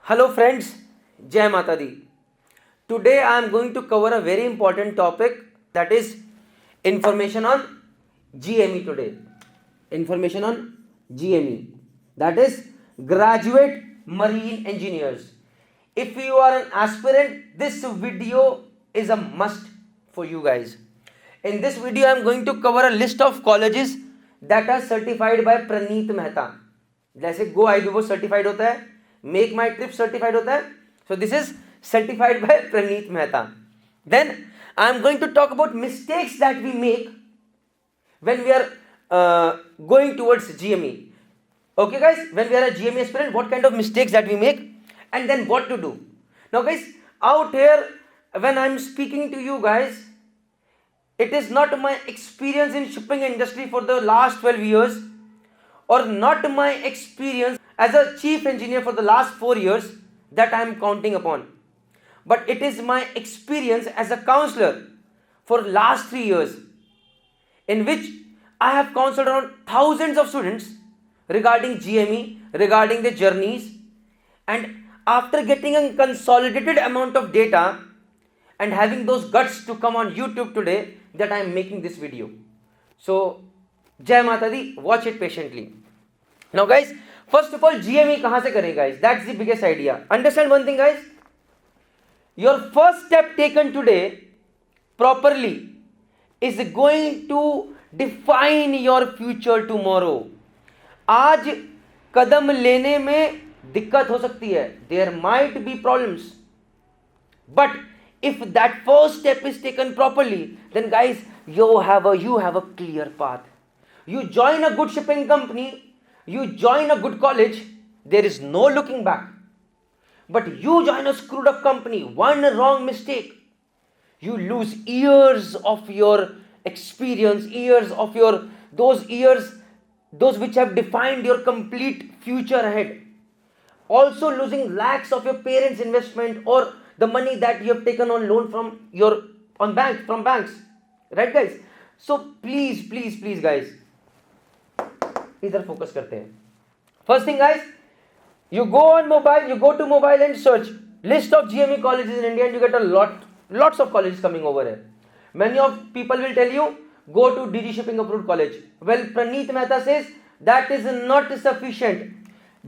Hello friends, Jai Mata Di. Today I am going to cover a very important topic, that is information on GME today. Information on GME, that is Graduate Marine Engineers. If you are an aspirant, this video is a must for you guys. In this video I am going to cover a list of colleges that are certified by Praneet Mehta. जैसे गो आई वो certified होता है, make माई trip certified होता है, so this is certified by Praneet Mehta. Then I am going to talk about mistakes that we make when we are going towards GME. Okay guys, when we are a GME aspirant, what kind of mistakes that we make and then what to do. Now guys, out here when I am speaking to you guys, it is not my experience in shipping industry for the last 12 years or not my experience as a chief engineer for the last 4 years that I am counting upon, but it is my experience as a counselor for last 3 years, in which I have counseled around thousands of students regarding GME, regarding their journeys, and after getting a consolidated amount of data and having those guts to come on YouTube today, that I am making this video. So Jai Mata Di, watch it patiently. Now guys, first of all, GME कहाँ से करें guys? That's the biggest idea. Understand one thing guys, your first step taken today properly is going to define your future tomorrow. आज कदम लेने में दिक्कत हो सकती है, there might be problems, but if that first step is taken properly, then guys, you have a clear path. You join a good shipping company, you join a good college, there is no looking back. But you join a screwed up company, one wrong mistake, you lose years of your experience, years of your those which have defined your complete future ahead. Also losing lakhs of your parents' investment or the money that you have taken on loan from banks, right guys? So please guys, इधर focus करते हैं. First thing guys, you go to mobile and search list of GME colleges in India and you get a lots of colleges coming over here. Many of people will tell you go to DG Shipping approved college. Well, Praneet Mehta says that is not sufficient.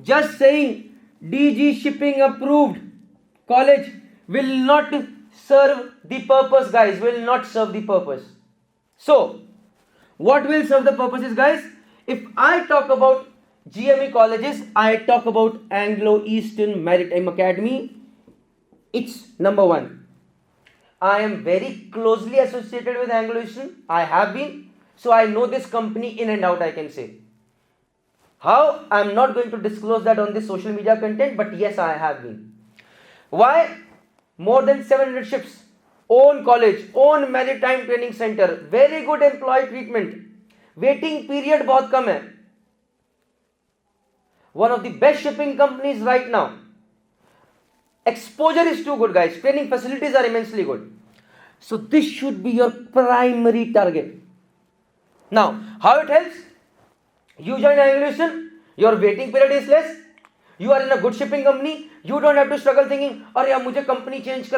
Just saying DG Shipping approved college will not serve the purpose guys, will not serve the purpose. So what will serve the purpose is guys, if I talk about GME colleges, I talk about Anglo-Eastern Maritime Academy. It's number one. I am very closely associated with Anglo-Eastern. I have been, so I know this company in and out, I can say. How? I am not going to disclose that on this social media content, but yes, I have been. Why? More than 700 ships, own college, own maritime training center, very good employee treatment, waiting period बहुत कम है, one of the best shipping companies right now, exposure is too good guys, training facilities are immensely good. So this should be your primary target. Now how it helps? You join Anglo-Eastern, your waiting period is less, you are in a good shipping company, you don't have to struggle thinking अरे यार मुझे company change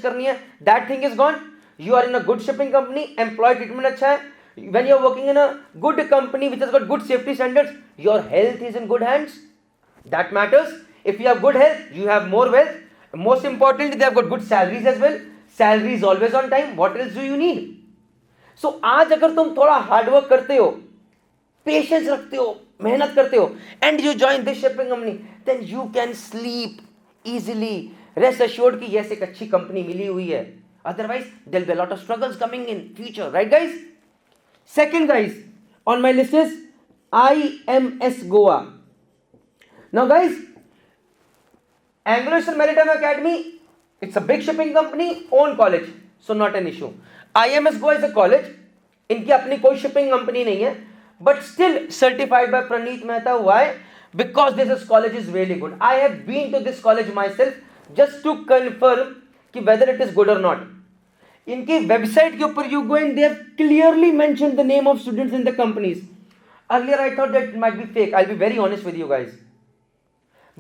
करनी है, that thing is gone. You are in a good shipping company, employee treatment अच्छा है. When you are working in a good company which has got good safety standards, your health is in good hands. That matters. If you have good health, you have more wealth. Most importantly, they have got good salaries as well. Salary is always on time. What else do you need? So आज अगर तुम थोड़ा hard work करते हो, patience रखते हो, मेहनत करते हो, and you join this shipping company, then you can sleep easily. Rest assured कि yes, एक अच्छी कंपनी मिली हुई है. Otherwise, there will be a lot of struggles coming in future, right guys? Second guys on my list is IMS Goa. Now guys, Anglo-Eastern Maritime Academy, it's a big shipping company, own college, so not an issue. IMS Goa is a college, इनकी अपनी कोई shipping company नहीं है, but still certified by Praneet Mehta. Why? Because this college is really good. I have been to this college myself just to confirm कि whether it is good or not. इनकी website के ऊपर you go and they have clearly mentioned the name of students in the companies. Earlier I thought that it might be fake. I'll be very honest with you guys.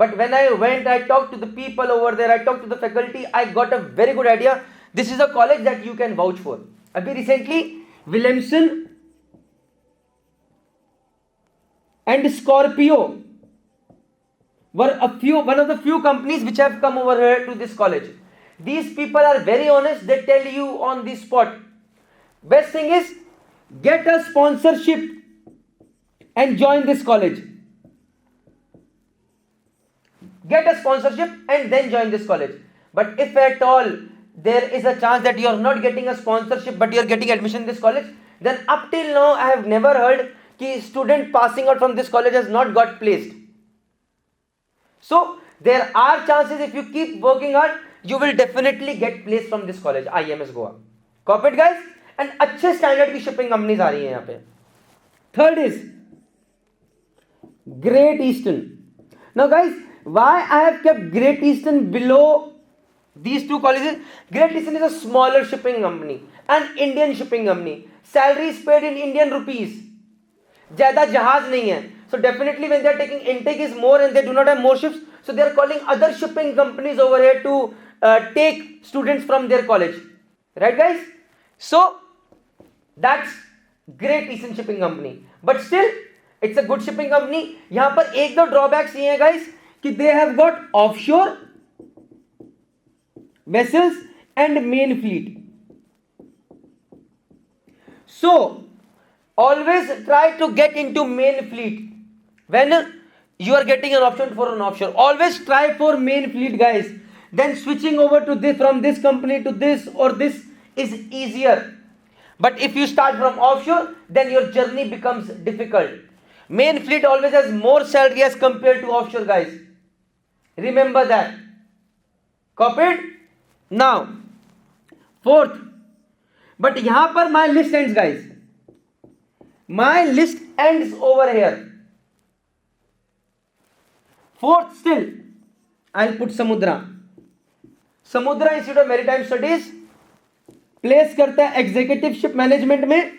But when I went, I talked to the people over there, I talked to the faculty, I got a very good idea. This is a college that you can vouch for. Abhi recently, Williamson and Scorpio were one of the few companies which have come over here to this college. These people are very honest, they tell you on the spot. Best thing is, get a sponsorship and join this college. Get a sponsorship and then join this college. But if at all there is a chance that you are not getting a sponsorship but you are getting admission in this college, then up till now I have never heard that student passing out from this college has not got placed. So there are chances, if you keep working hard, you will definitely get placed from this college, IMS Goa. Copy it, guys? And अच्छे standard की shipping companies आ रही हैं यहाँ पे. Third is Great Eastern. Now guys, why I have kept Great Eastern below these two colleges? Great Eastern is a smaller shipping company, an Indian shipping company. Salary is paid in Indian rupees. ज़्यादा जहाज नहीं है. So definitely when they are taking intake is more and they do not have more ships, so they are calling other shipping companies over here to take students from their college. Right guys? So that's Great Eastern Shipping Company. But still, it's a good shipping company. यहाँ पर एक दो drawbacks ये हैं guys कि they have got offshore vessels and main fleet. So always try to get into main fleet when you are getting an option for an offshore. Always try for main fleet, guys. Then switching over to this, from this company to this or this, is easier. But if you start from offshore, then your journey becomes difficult. Main fleet always has more salary as compared to offshore, guys. Remember that. Copied? Now, fourth. But यहाँ पर my list ends, guys. My list ends over here. Fourth still, I'll put Samudra. Samudra Institute of Maritime Studies place करता है executive ship management में.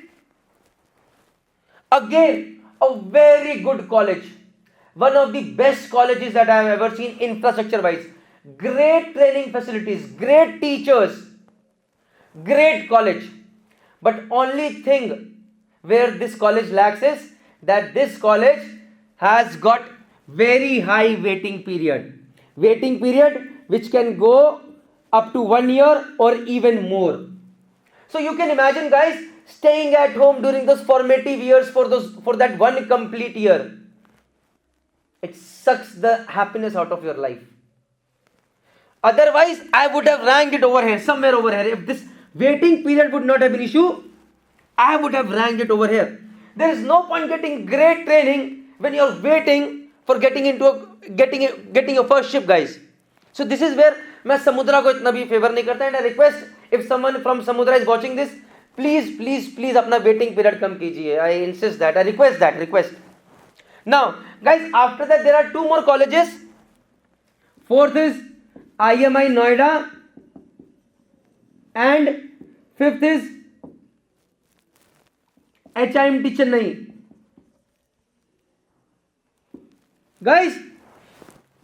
Again a very good college, one of the best colleges that I have ever seen infrastructure wise. Great training facilities, great teachers, great college. But only thing where this college lacks is that this college has got very high waiting period which can go up to 1 year or even more. So you can imagine, guys, staying at home during those formative years for that one complete year. It sucks the happiness out of your life. Otherwise, I would have ranked it over here, somewhere over here. If this waiting period would not have been an issue, I would have ranked it over here. There is no point getting great training when you are waiting for getting your first ship, guys. So this is where मैं समुद्रा को इतना भी favour नहीं करता. And I request if someone from Samudra is watching this, please please please अपना waiting period कम कीजिए. I insist that, I request. Now guys, after that there are two more colleges. Fourth is IMI Noida and fifth is HIMT Chennai. Guys,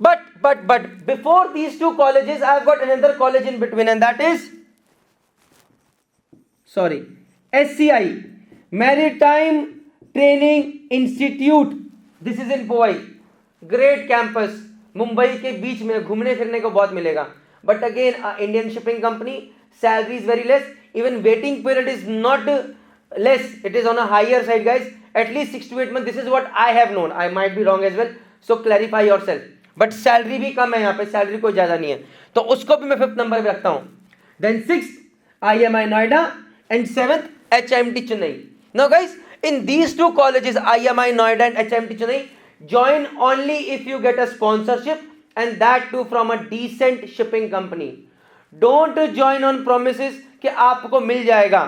but before these two colleges, I have got another college in between, and that is SCI, Maritime Training Institute. This is in Powai. Great campus. Mumbai के बीच में घूमने फिरने को बहुत मिलेगा. But again Indian shipping company, salary is very less, even waiting period is not less, it is on a higher side guys, at least 6 to 8 months. This is what I have known, I might be wrong as well, so clarify yourself. But salary भी कम है यहाँ पे, salary कोई ज्यादा नहीं है, तो उसको भी मैं 5th नंबर पे रखता हूँ. Then 6th IMI Noida and 7th HIMT Chennai. Now guys, in these two colleges, IMI Noida and HIMT Chennai, join only if you get a sponsorship, and that too from a decent shipping company. Don't join on promises कि आपको मिल जाएगा.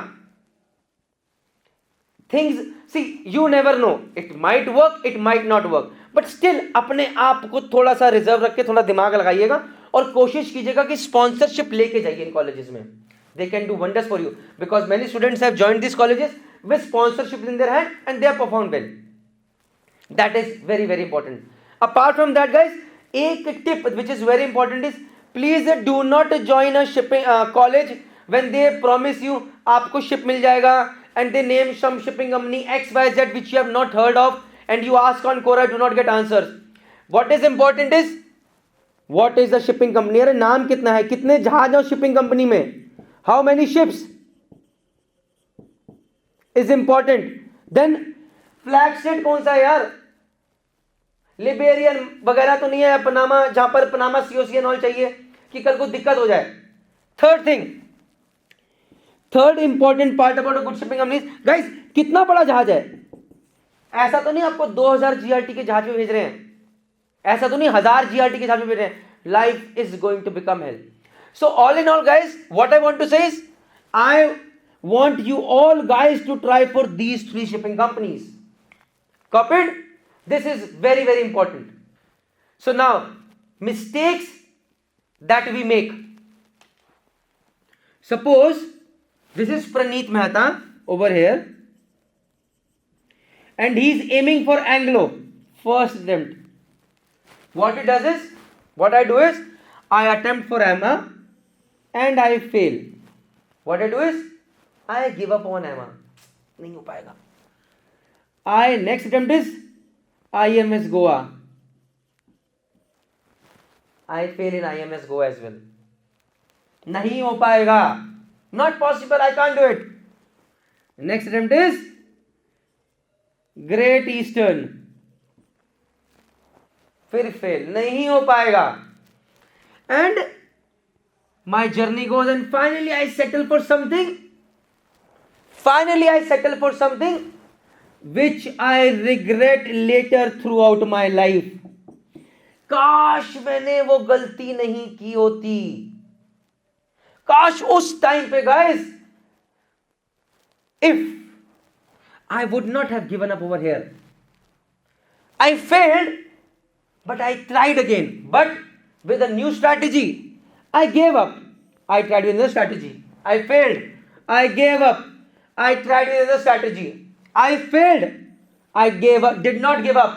Things, see, you never know, it might work, it might not work, but still अपने आप को थोड़ा सा reserve रख के थोड़ा दिमाग लगाइएगा और कोशिश कीजिएगा कि स्पॉन्सरशिप लेके जाइए इन कॉलेजेस में. They can do wonders for you because many students have joined these colleges with sponsorships in their hand and they have performed well. That is very, very important. Apart from that, guys, एक tip which is very important is please do not join a shipping college when they promise you आपको ship मिल जाएगा and they name some shipping company XYZ which you have not heard of and you ask on Quora, do not get answers. What is important is what is the shipping company. अरे नाम कितना है, कितने जहाज हैं shipping company में, how many ships is important. Then flag state कौन सा है यार, लिबेरियन वगैरह तो नहीं है, पनामा, जहां पर पनामा सीओसी एंड ऑल चाहिए कि कल को दिक्कत हो जाए. Third thing, third important part about good shipping companies. Guys कितना बड़ा जहाज है, ऐसा तो नहीं आपको 2000 जीआरटी के जहाज में भेज रहे हैं, ऐसा तो नहीं 1000 जीआरटी के जहाज में भेज रहे हैं. Life is going to become hell. So all in all guys what I want to say is I want you all guys to try for these 3 shipping companies. Copied? This is very very important. So now mistakes that we make. Suppose this is Praneet Mehta over here and he is aiming for Anglo first attempt. What he does is, what I do is I attempt for AMA and I fail. What I do is I give up on AMA, नहीं हो पाएगा. I next attempt is IMS Goa. I fail in IMS Goa as well. नहीं हो पाएगा, not possible, I can't do it. Next attempt is Great Eastern. फिर fail, नहीं हो पाएगा. And my journey goes and finally I settle for something. Finally, I settle for something which I regret later throughout my life. काश मैंने वो गलती नहीं की होती, काश उस टाइम पे guys, if I would not have given up over here. I failed, but I tried again. But with a new strategy, I gave up. I tried with another strategy. I failed. I gave up. I tried with another strategy. I failed. I gave up. Did not give up.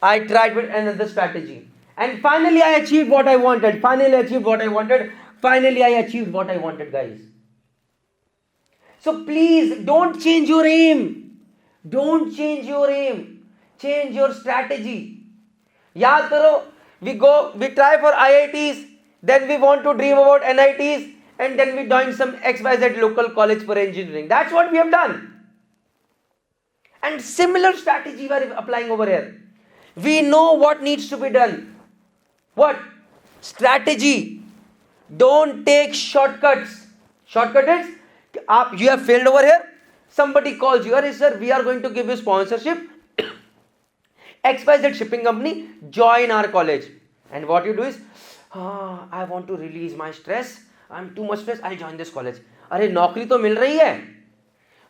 I tried with another strategy. And finally I achieved what I wanted. Finally I achieved what I wanted. Finally I achieved what I wanted, guys. So please don't change your aim. Don't change your aim. Change your strategy. याद करो, we try for IITs, then we want to dream about NITs, and then we join some XYZ local college for engineering. That's what we have done. And similar strategy we are applying over here. We know what needs to be done. What? Strategy. Don't take shortcuts. Shortcut is, you have failed over here. Somebody calls you, sir, we are going to give you sponsorship. XYZ shipping company, join our college. And what you do is, I want to release my stress. I'm too much stress, I'll join this college. अरे नौकरी तो मिल रही है,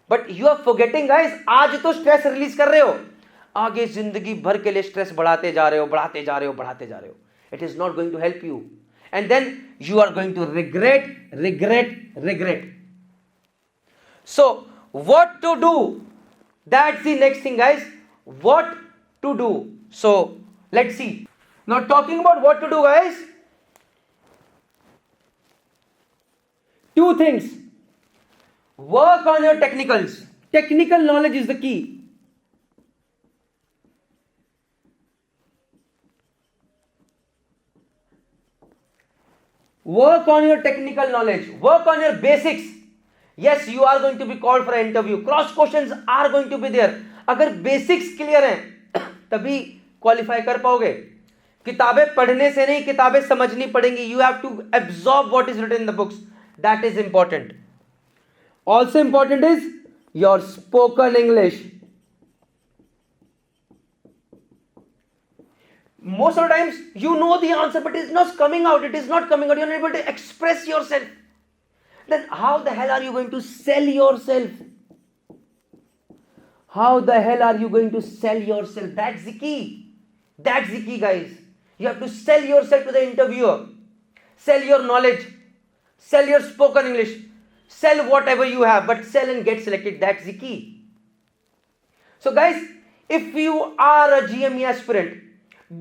but you are forgetting guys, आज तो stress release कर रहे हो, आगे जिंदगी भर के लिए स्ट्रेस बढ़ाते जा रहे हो, बढ़ाते जा रहे हो, बढ़ाते जा रहे हो. It is not going to help you, and then you are going to regret. So what to do? That's the next thing, guys. What to do? So let's see. Now talking about what to do, guys. 2 things. Work on your technicals. Technical knowledge is the key. Work on your technical knowledge. Work on your basics. Yes, you are going to be called for an interview. Cross questions are going to be there. अगर basics clear हैं तभी qualify कर पाओगे. किताबें पढ़ने से नहीं, किताबें समझनी पड़ेंगी. You have to absorb what is written in the books. That is important. Also important is your spoken English. Most of the times you know the answer, but it is not coming out. It is not coming out. You are not able to express yourself. Then how the hell are you going to sell yourself? How the hell are you going to sell yourself? That's the key. That's the key, guys. You have to sell yourself to the interviewer. Sell your knowledge. Sell your spoken English. Sell whatever you have, but sell and get selected. That's the key. So guys, if you are a GME aspirant,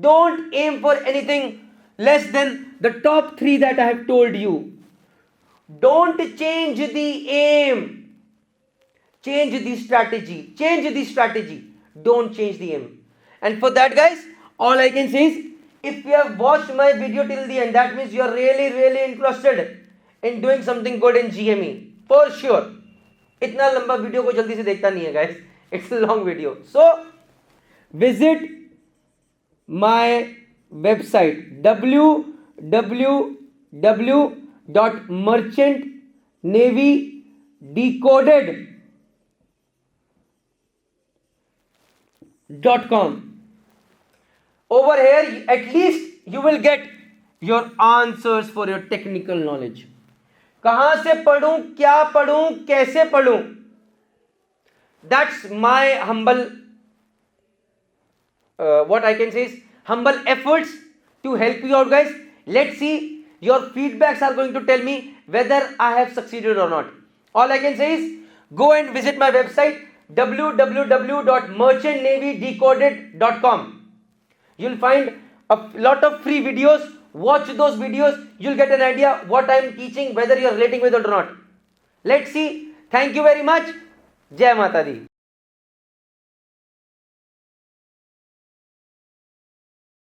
Don't aim for anything less than the top 3 that I have told you. Don't change the aim. Change the strategy. Change the strategy. Don't change the aim. And for that, guys, all I can say is, if you have watched my video till the end, that means you are really interested in doing something good in GME. For sure. इतना लंबा video को जल्दी से देखता नहीं है guys. It's a long video. So, visit my website www.merchantnavydecoded.com. Over here, at least you will get your answers for your technical knowledge. कहां से पढ़ूं, क्या पढ़ूं, कैसे पढ़ूं? That's my humble, what I can say is humble efforts to help you out, guys. Let's see, your feedbacks are going to tell me whether I have succeeded or not. All I can say is, go and visit my website www.merchantnavydecoded.com. You'll find a lot of free videos. Watch those videos. You'll get an idea what I am teaching, whether you're relating with it or not. Let's see. Thank you very much. Jai Mata Di.